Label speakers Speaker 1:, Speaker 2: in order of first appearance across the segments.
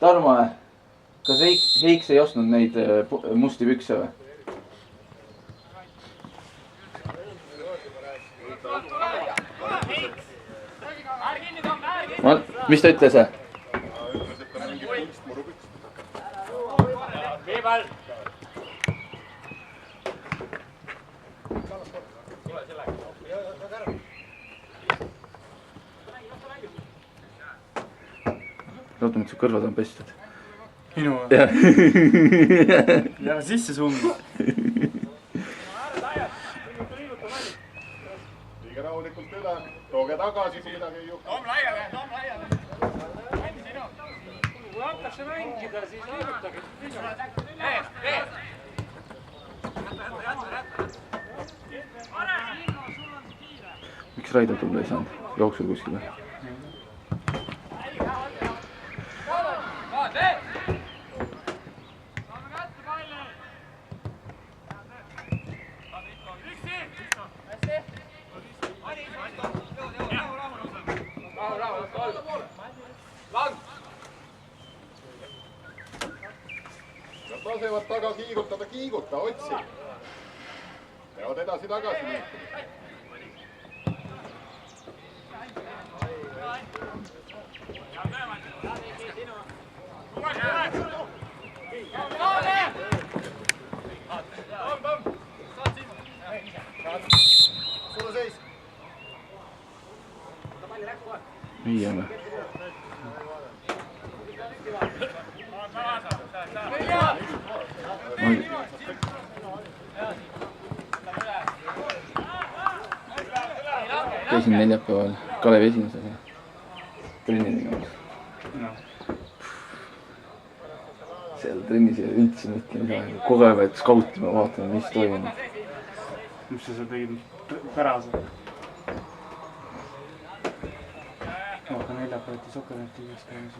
Speaker 1: Tarmo, kas Heiks ei ostnud neid musti pükse või? Mis ta ütles?
Speaker 2: Ütles, et ta mingit kunstmurupükst.
Speaker 3: Viival!
Speaker 1: Loodame, et su kõrvad on pestud.
Speaker 4: Minu või? Ja sisse summi.
Speaker 2: Liige rahulikult üle. Tooge tagasi, kui midagi ei juhtu.
Speaker 3: Tom laiale! Kui haktakse mängida, siis liigutage.
Speaker 1: Miks Raido tulla ei saanud? Jooksul kuskile.
Speaker 2: Nad lasevad taga kiigutada, kiiguta, otsi. Peavad edasi tagasi liikuma. Sulle seis.
Speaker 1: Ei ole. Käisin neljapäeval Kalevi esimesega trenni tegemas. Seal trennis ei ole üldse mitte midagi. Kogu aeg võid skautima, vaatama, mis toimub.
Speaker 4: Mis sa seal tegid pärase? Aga neljapäevati Sokkerneti ühes käimas.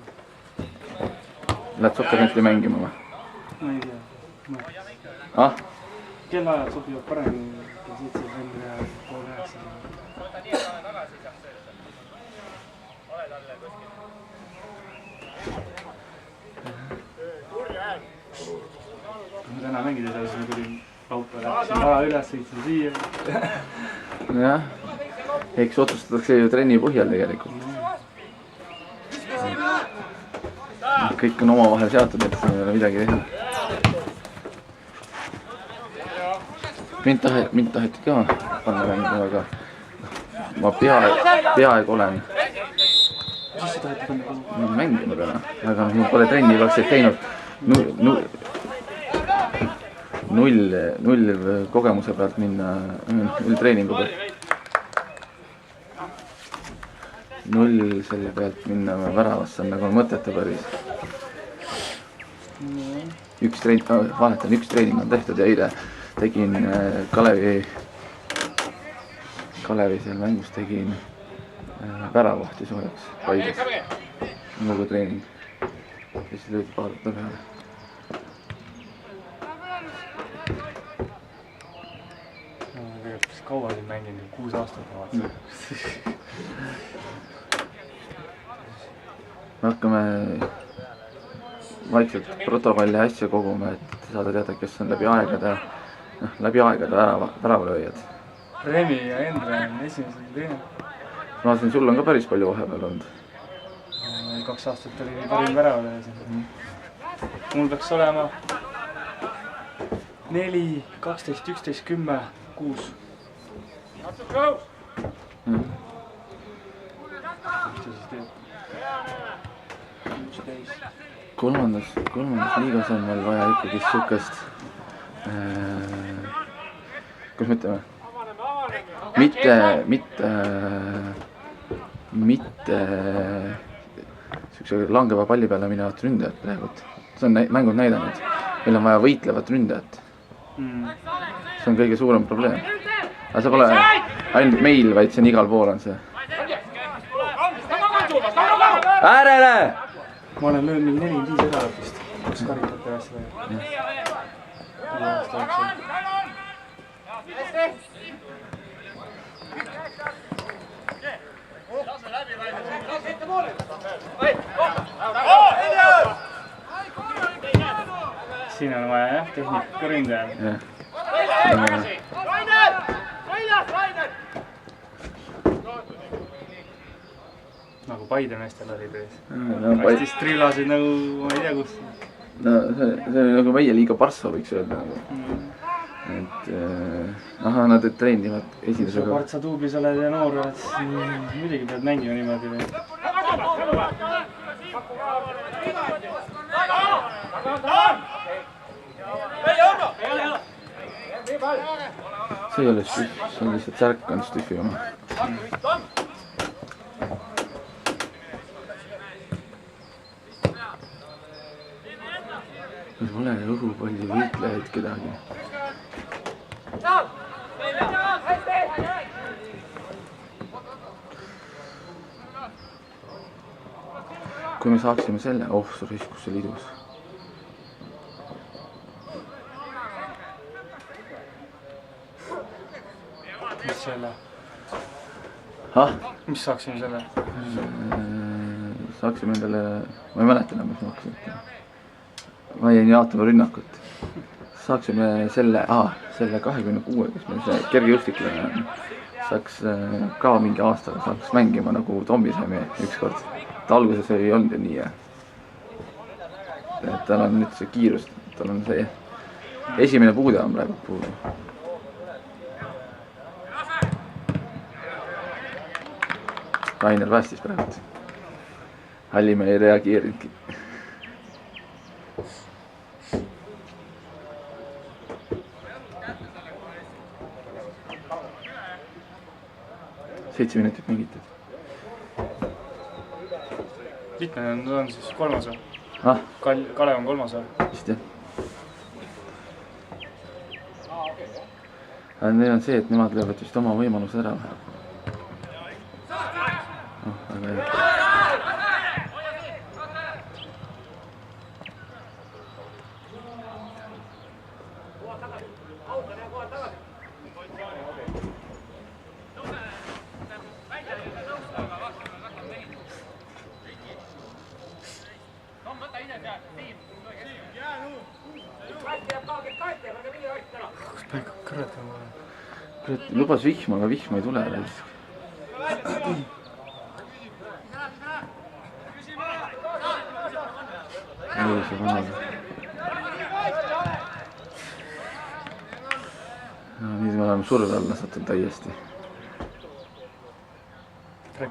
Speaker 1: Lähed Sokkerneti mängima või?
Speaker 4: Ma ei tea.
Speaker 1: Ah?
Speaker 4: Kellaajad sobivad paremini. 7 ja 9. Täna mängida ei saa, siis ma tulin auto läksin vara üles, sõitsin siia.
Speaker 1: Jah, eks otsustatakse ju trenni põhjal tegelikult. Kõik on omavahel seatud, et siin ei ole midagi teha. Mind taheti ka panna mängima, aga ma peaaegu olen mängima täna, aga ma pole trenni praktiliselt teinud. Null kogemuse pealt minna, null treeningu pealt. Null selle pealt minna väravasse on nagu mõttetu päris. Üks treening on tehtud ja eile tegin Kalevi seal mängus tegin väravahti soojaks Paides. Nagu treening. Ja siis löödi vaadata peale.
Speaker 4: Kas kaua siin mänginud? 6 aastat vaatasin.
Speaker 1: Me hakkame vaikselt protokolli asja koguma, et saada teada, kes on läbi aegade väravalööjad.
Speaker 4: Remi ja Endre on esimesed ja teine.
Speaker 1: Ma vaatasin, sul on ka päris palju vahepeal olnud.
Speaker 4: 2 aastat oli parim väravalööja siin. Mul peaks olema 4, 12, 11, 10, 6.
Speaker 1: Kolmandas liigas on meil vaja ikkagi sukest, kuidas me ütleme, mitte siukse langeva palli peale minevat ründajat praegu. See on mängud näidanud. Meil on vaja võitlevat ründajat. See on kõige suurem probleem. Aga see pole ainult meil, vaid see on igal pool on see. Äärele!
Speaker 4: Ma olen löönud 4-5 edalapist. Kus karitate asja veel? Siin on vaja jah, tehnika ründajal.
Speaker 1: jah.
Speaker 4: Nagu Paide meestel oli tões.
Speaker 1: Paistis
Speaker 4: trillasid nagu, ma ei tea kus.
Speaker 1: No see oli nagu meie liiga Barssa võiks öelda nagu. Et nad treenivad esimesega.
Speaker 4: Partsa tuubis oled ja noor oled, siis muidugi pead mängima niimoodi.
Speaker 1: See ei ole stühv, see on lihtsalt särk on stühvi oma. Ei ole õhupalli võitlejaid kedagi. Kui me saaksime selle, see risk, kus see liidus.
Speaker 4: Mis selle? Mis saaksime selle?
Speaker 1: Saaksime endale, ma ei mäleta enam, mis ma hakkasin. Ma jäin jaatama rünnakut. Saaksime selle 26, kes meil see kergejõustiklane on. Saaks ka mingi aastaga saaks mängima nagu Tombisemi ükskord. Ta alguses ei olnud ju nii. Tal on nüüd see kiirus, tal on see esimene puude on praegu puudu. Rainer päästis praegu. Hallimäe ei reageerinudki. Seitse minutit mängitud.
Speaker 4: Mitme on siis kolmas või? Kalev on kolmas või?
Speaker 1: Vist jah. Neil on see, et nemad löövad vist oma võimaluse ära. Väga hea. Lubas vihma, aga vihma ei tule. Nüüd me oleme surve alla sattunud täiesti.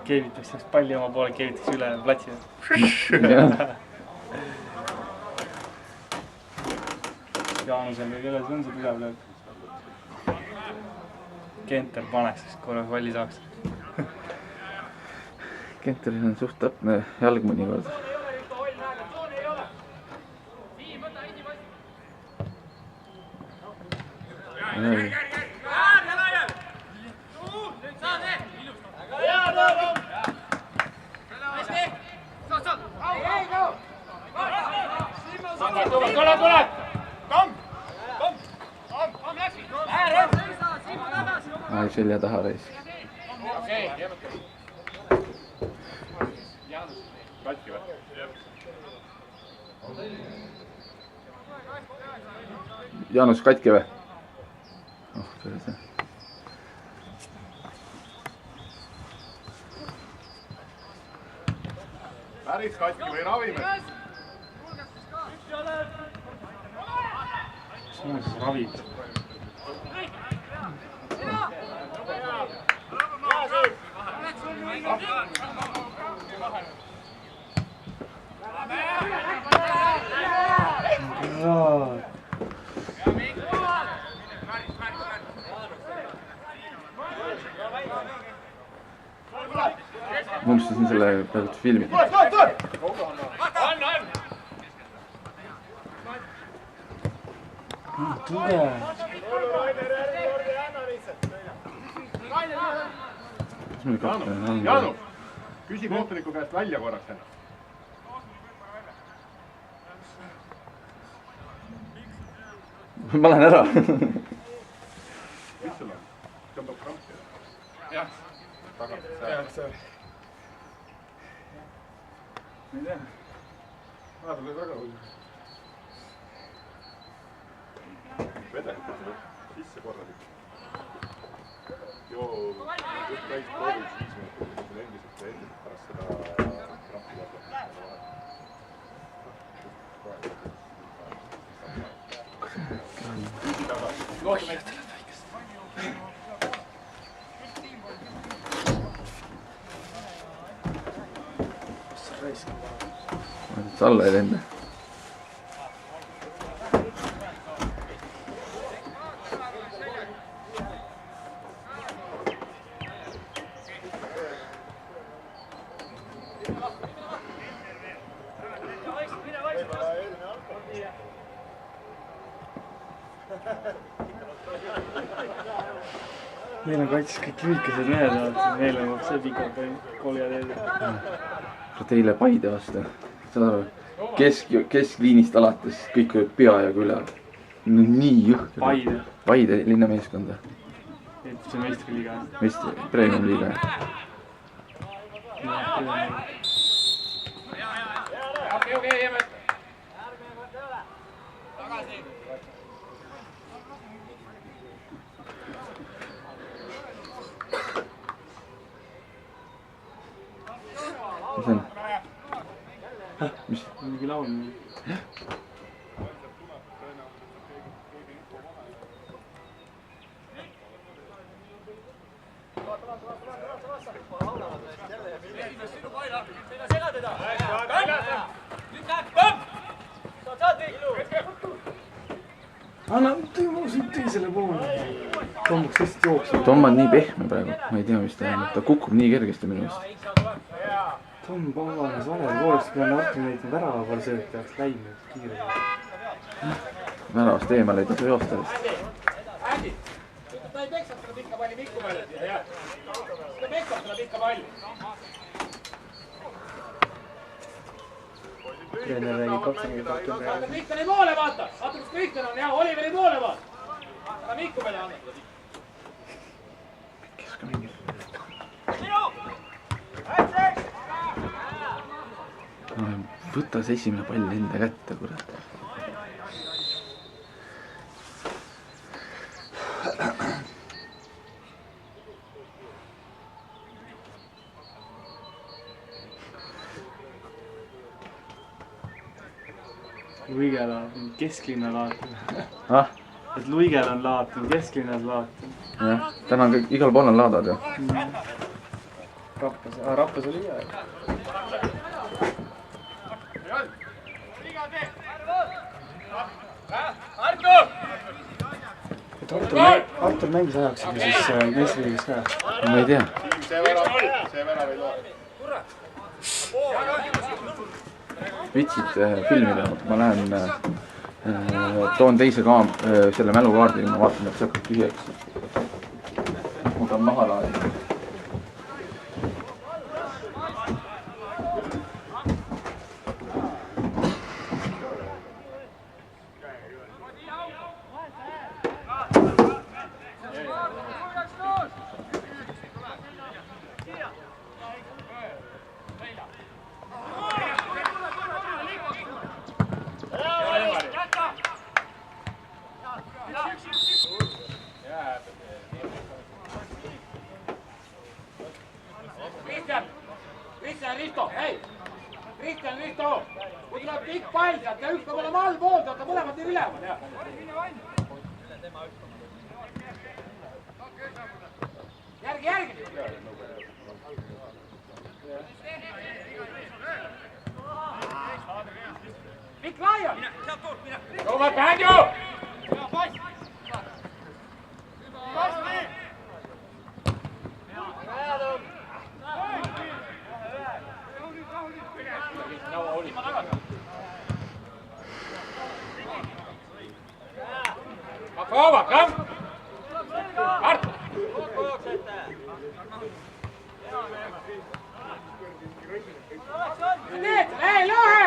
Speaker 4: Keevitakse palli oma poole, keevitakse üle platsi. Jaanusel või kelles on see tugev lööb. Kenter paneks, siis korra palli saaks.
Speaker 1: Kenteril on suht täpne jalg mõnikord. Selja taha reis. Jaanus katki või? Perse.
Speaker 2: Päris katki või ravime?
Speaker 4: See on siis ravib.
Speaker 1: Ma unustasin selle praegu filmi.
Speaker 2: Jaanus, küsi kohtuniku käest välja korraks ennast.
Speaker 1: Ma lähen ära.
Speaker 2: Mis sul on? Tõmbab krampi? Jah. Tagant see. Ma ei tea. Vahepeal võib väga hull. Vedel sisse korralik. Joo, just täis proovis 5 minutit, kui endiselt see endiselt pärast seda krampi lõpeb.
Speaker 1: Alla ei lenda.
Speaker 4: Meil on kaitses kõik lühikesed mehed, meil on see pikad kolja teed.
Speaker 1: Teile Paide vastu. Saad aru, keskliinist alates kõik olid peajagu üle. No nii jõhker.
Speaker 4: Paide.
Speaker 1: Paide linnameeskonda.
Speaker 4: See meistriliiga.
Speaker 1: Premium liiga.
Speaker 3: Okei, jääme.
Speaker 1: Mis on? Mis?
Speaker 4: Mingi laul. Anna siit teisele poole. Tom peaks tõesti jooksma.
Speaker 1: Tom on nii pehme praegu, ma ei tea, mis ta on. Ta kukub nii kergesti minu eest.
Speaker 4: Tom Pavanes valel poolest, kui on Artur neid värava poole sööd, peaks läinud kiirelt.
Speaker 1: Väravast eemal ei tasu joosta vist.
Speaker 3: Ta ei peksab seda pikka palli Mikku peale. Ta peksab seda pikka palli.
Speaker 4: Treener räägib 20 peale.
Speaker 3: Aga Kristjani poole vaata. Vaata, kus Kristjan on. Ja Oliveri poole vaata. Aga Mikku peale annab.
Speaker 1: Kes ka mingi? Võta see esimene pall enda kätte, kurat.
Speaker 4: Luigel on kesklinna laat.
Speaker 1: Ah?
Speaker 4: Et Luigel on laat, kesklinnas laat.
Speaker 1: Jah, täna on kõik, igal pool on laadad ju.
Speaker 4: Rappas oli hea. Artur mängis ajaksegi siis meistriliigas ka.
Speaker 1: Ma ei tea.
Speaker 2: See värav ei loe.
Speaker 1: Vitsid filmida, ma lähen, toon teise selle mälukaardi, ma vaatan, et see hakkab tühjaks. Ma pean maha laadima.
Speaker 3: Kristjan Risto, hei! Kristjan Risto! Kui tuleb pikk pall sealt ja üks peab olema all poolt, aga mõlemad nii üleval, jah. Järgi! Pikk laial! Toomas Päänju! Kova, kom! Art! Nüüd, hei, lõhe!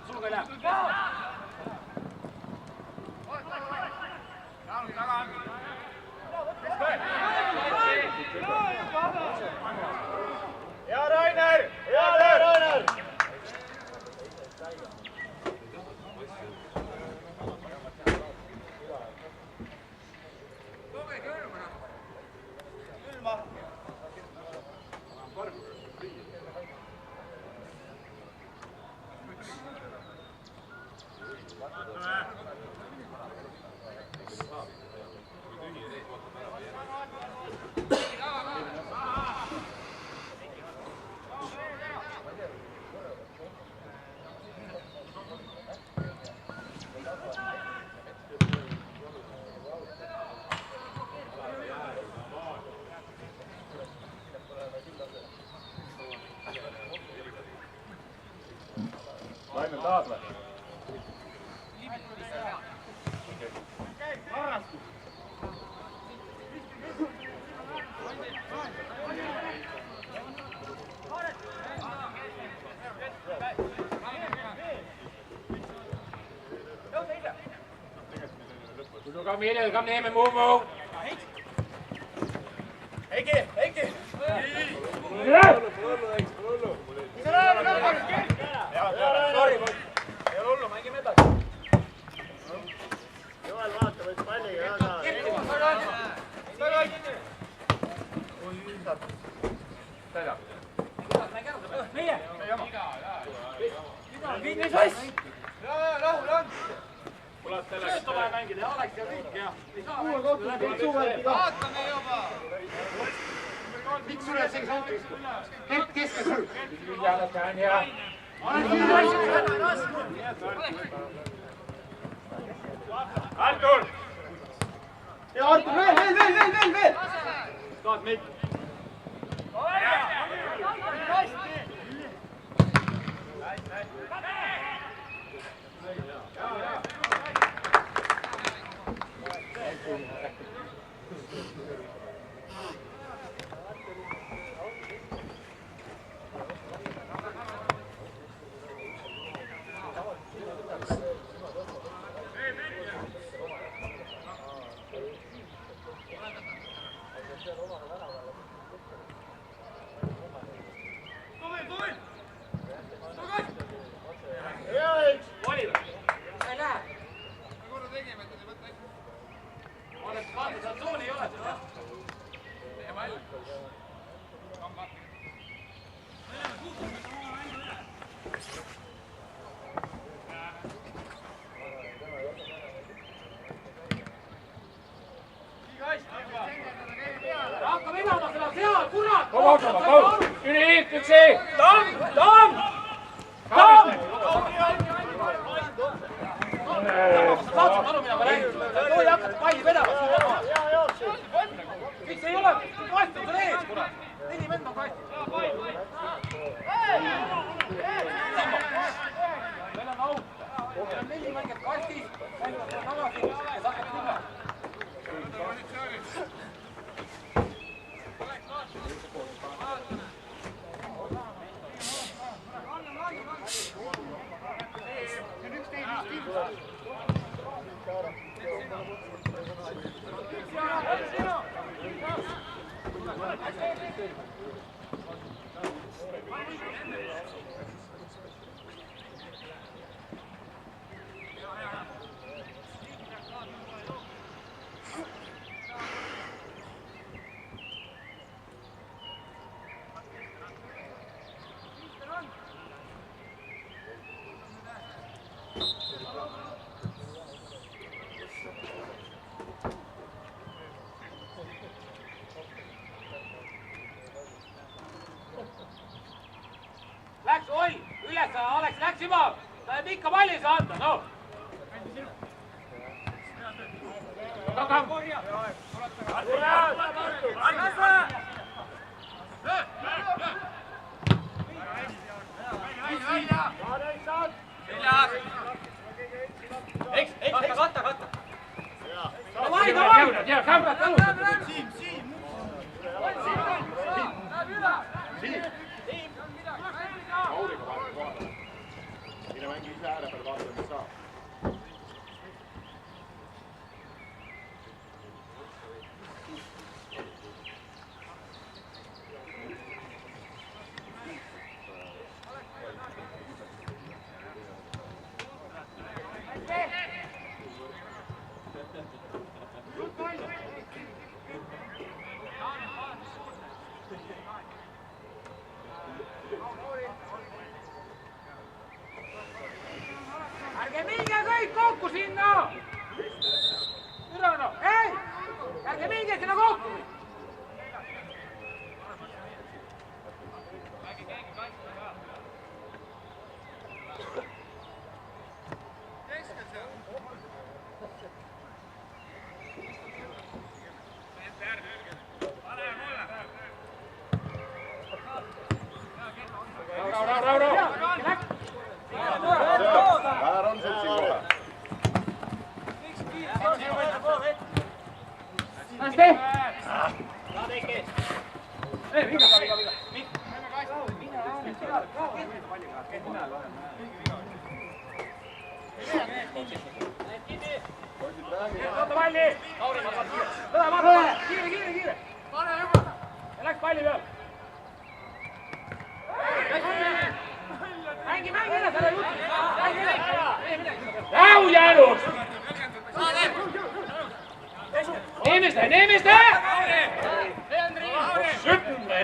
Speaker 3: Sulge üle. Hea Rainer!
Speaker 2: tahad või?
Speaker 3: Kom hier, kom nemen, Momo. Heikki. Ja! Sorry, boy. Ei ole hullu, mängime edasi.
Speaker 2: Joel, vaata, võid palliga ka saada.
Speaker 3: Meie! Viini sass! Rahu! Sööt on vaja mängida ja Alex ja kõik ja ei saa mängida. Vaatame juba!
Speaker 2: Miks üles ei saanud istu? Keskel sul.
Speaker 3: Jälle on hea. Artur!
Speaker 2: Ja Artur, veel!
Speaker 3: Tahad meid? Üli, üksi! Tamm! Saad aru, mida ma räägin? Ei tohi hakata palli vedama. Miks ei ole? Kast on sul ees, kurat. 4 vend on kastis. Meil on out. Meil on 4 mängijat kastis. Mängivad tagasi ja saavad kümme. Läks, oi, üles, Alex läks juba, ta jääb ikka palli saada, no. Katta. Davai!
Speaker 2: Auriga vaata kohale. Mine mängi ise ääre peal, vaata, mis saab.
Speaker 3: Võta palli! Võta vaata! Kiire! Ja läks palli peal! Mängi edasi, ära jutu! Lähu jäänud! Neemiste! Sütme!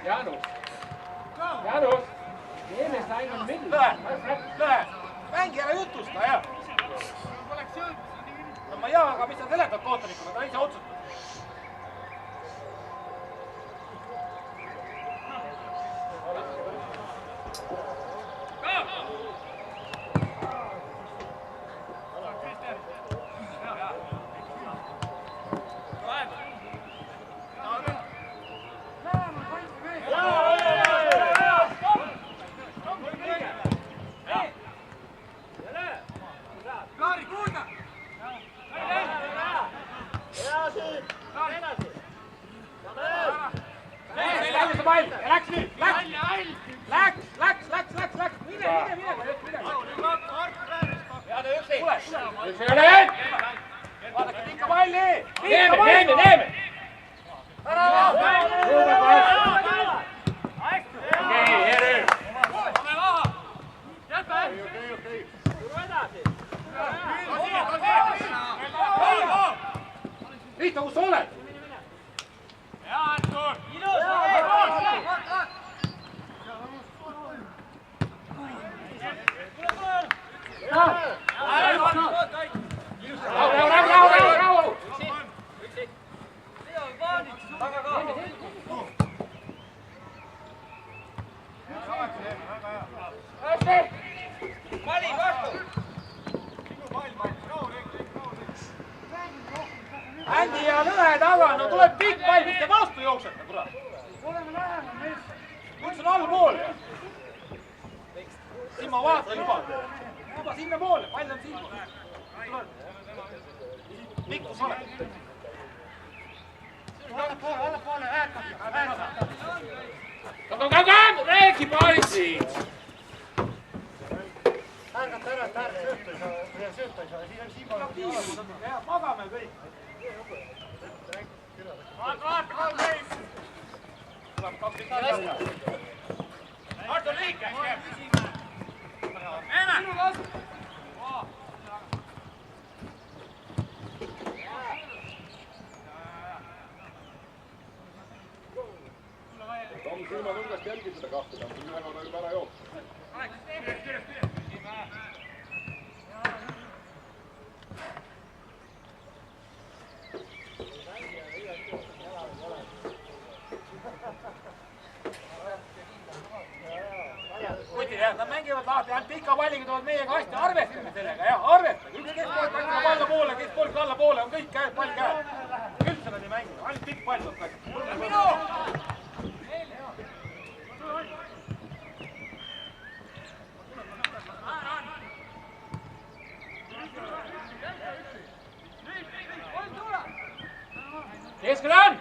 Speaker 3: Janus! Neemiste ainult Lõhe! Mängi ära jutusta, jah! No ma jaa, aga mis sa seletad kohtunikuna, ta ise otsustab. Vihta, kus sa oled? Rahu! Andi ja Lõhe taga, no tuleb pikk pall, mitte vastu jookseta, kurat. Oleme lähemal, mees. Kus on allpool? Siin ma vaatan juba sinna poole, pall on siin poole. Pikkus ole. Allapoole, Kaugam, räägi pallisid. Ärgata ära, et sööta ei saa. Siin pole magame kõik. Artur Liike!
Speaker 2: Tom silma nurgast jälgib seda kahte, ta on ühe korra juba ära jooksnud.
Speaker 3: Nad mängivad lahti, ainult pika palliga tulevad meiega hästi, arvestame sellega, jah, arvestage. Üks keskpool pakkida palla poole, keskpool alla poole, on kõik käed, pall käed. Üldse nad ei mängi, ainult pikk pall tuleb kätte. Keskel on!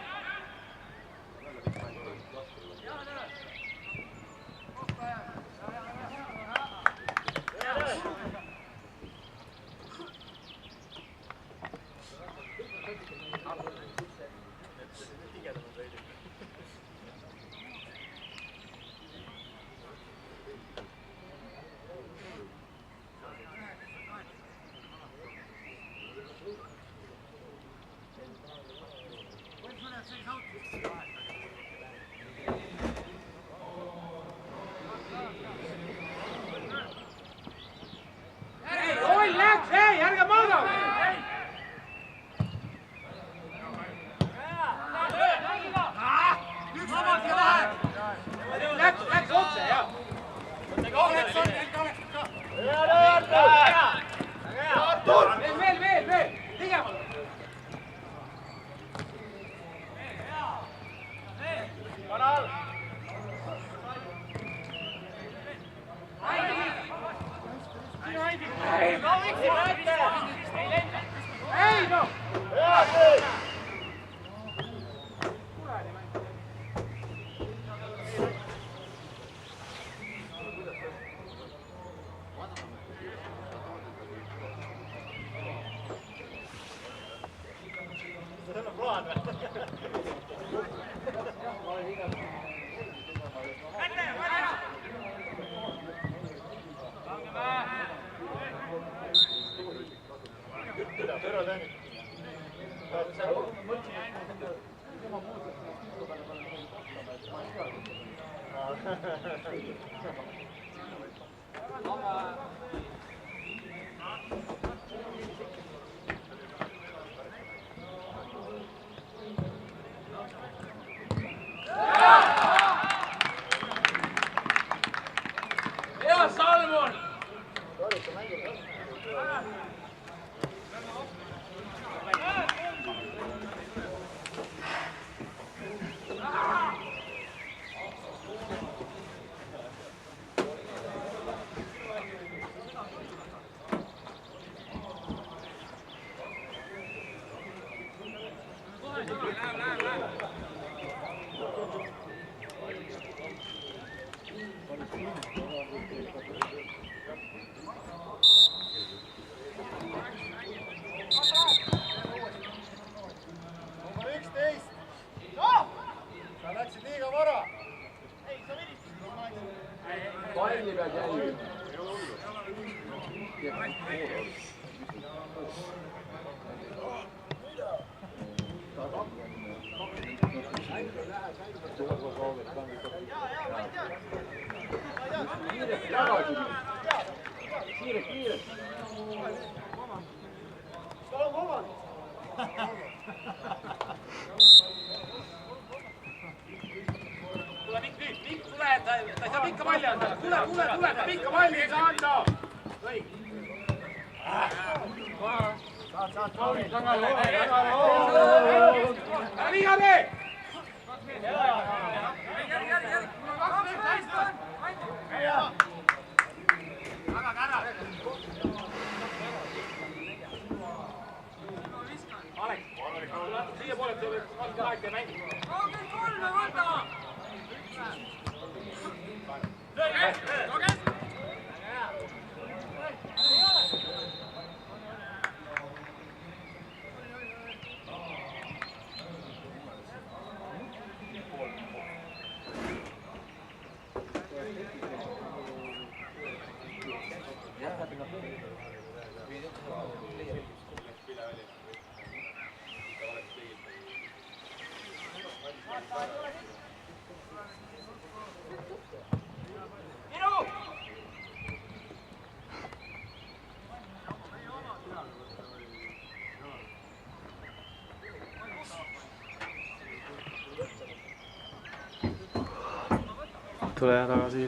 Speaker 1: Palli pead jälgima. Kiire.
Speaker 3: Tule Mikk, tule, ta ei saa pikka palli anda. Tule, ta pikka palli ei saa anda. Õige. Ära viga tee! Alek, siia poole, et valge aeg ei mängi.
Speaker 4: Tule tagasi.